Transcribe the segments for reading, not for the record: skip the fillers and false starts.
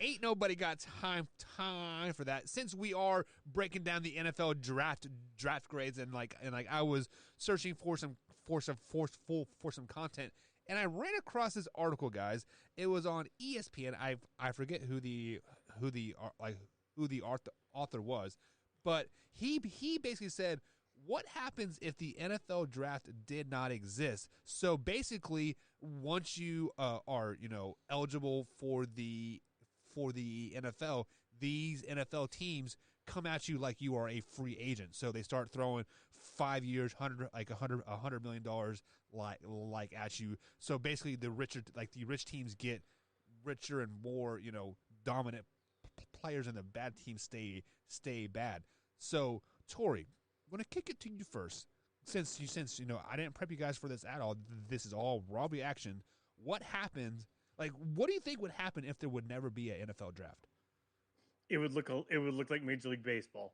ain't nobody got time for that. Since we are breaking down the NFL draft grades, and I was searching for some content, and I ran across this article, guys. It was on ESPN. I forget who the author was, but he basically said, what happens if the NFL draft did not exist? So basically, once you are eligible for the NFL, these NFL teams come at you like you are a free agent. So they start throwing 5 years, $100 million like at you. So basically, the rich teams get richer and more dominant players, and the bad teams stay bad. So Tori, I'm going to kick it to you first. Since I didn't prep you guys for this at all. This is all raw reaction. What happened? What do you think would happen if there would never be an NFL draft? It would look like Major League Baseball.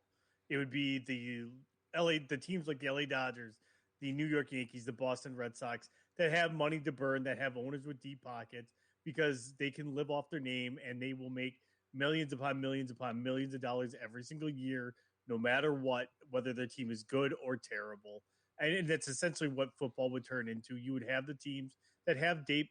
It would be the teams like the LA Dodgers, the New York Yankees, the Boston Red Sox that have money to burn, that have owners with deep pockets because they can live off their name, and they will make millions upon millions upon millions of dollars every single year, no matter what, whether their team is good or terrible. And that's essentially what football would turn into. You would have the teams that have the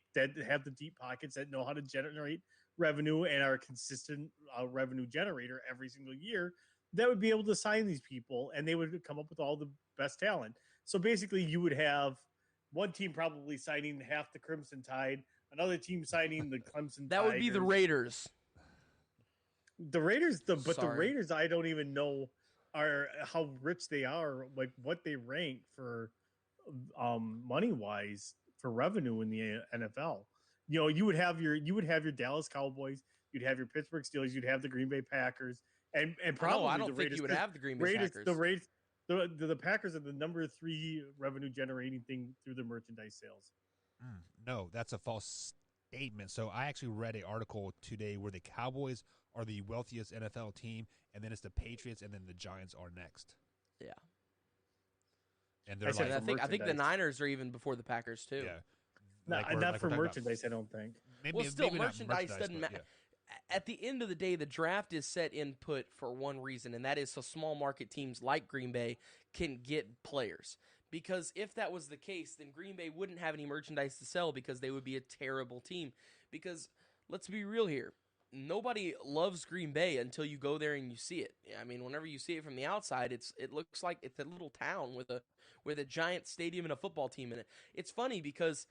deep pockets, that know how to generate revenue and are a consistent revenue generator every single year, that would be able to sign these people, and they would come up with all the best talent. So basically, you would have one team probably signing half the Crimson Tide, another team signing the Clemson That would be the Raiders. The Raiders, the Raiders, I don't even know how rich they are, like what they rank for money wise for revenue in the NFL. You would have your Dallas Cowboys, you'd have your Pittsburgh Steelers, you'd have the Green Bay Packers, and probably I don't think Raiders, you would have the Green Bay Packers. The Packers are the number 3 revenue generating thing through the merchandise sales. No, that's a false statement. So I actually read an article today where the Cowboys are the wealthiest NFL team, and then it's the Patriots, and then the Giants are next. Yeah. And they're I think the Niners are even before the Packers too. Yeah. Not for merchandise, I don't think. Still, merchandise doesn't matter. Yeah. At the end of the day, the draft is set input for one reason, and that is so small market teams like Green Bay can get players. Because if that was the case, then Green Bay wouldn't have any merchandise to sell because they would be a terrible team. Because let's be real here. Nobody loves Green Bay until you go there and you see it. I mean, whenever you see it from the outside, it looks like it's a little town with a giant stadium and a football team in it. It's funny because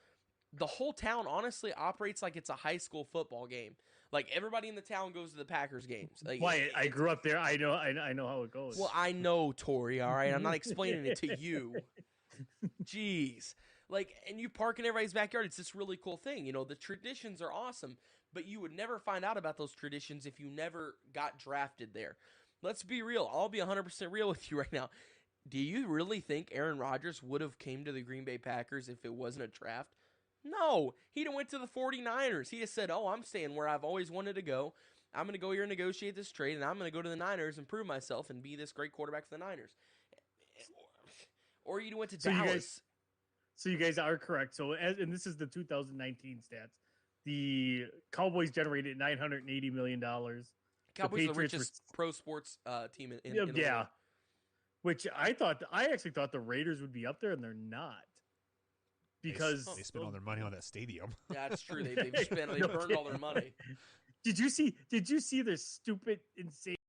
the whole town honestly operates like it's a high school football game. Like everybody in the town goes to the Packers games. Like, why? I grew up there. I know how it goes. Well, I know, Tori. All right, I'm not explaining it to you. Jeez. And you park in everybody's backyard. It's this really cool thing. The traditions are awesome, but you would never find out about those traditions if you never got drafted there. Let's be real. I'll be 100% real with you right now. Do you really think Aaron Rodgers would have came to the Green Bay Packers if it wasn't a draft? No. He'd have went to the 49ers. He just said, I'm staying where I've always wanted to go. I'm going to go here and negotiate this trade, and I'm going to go to the Niners and prove myself and be this great quarterback for the Niners. Or you went to Dallas. So you guys are correct. So, and this is the 2019 stats. The Cowboys generated $980 million. Cowboys are the richest pro sports team in the world. Which I actually thought the Raiders would be up there, and they're not. Because they spent all their money on that stadium. That's true. They burned all their money. Did you see their stupid, insane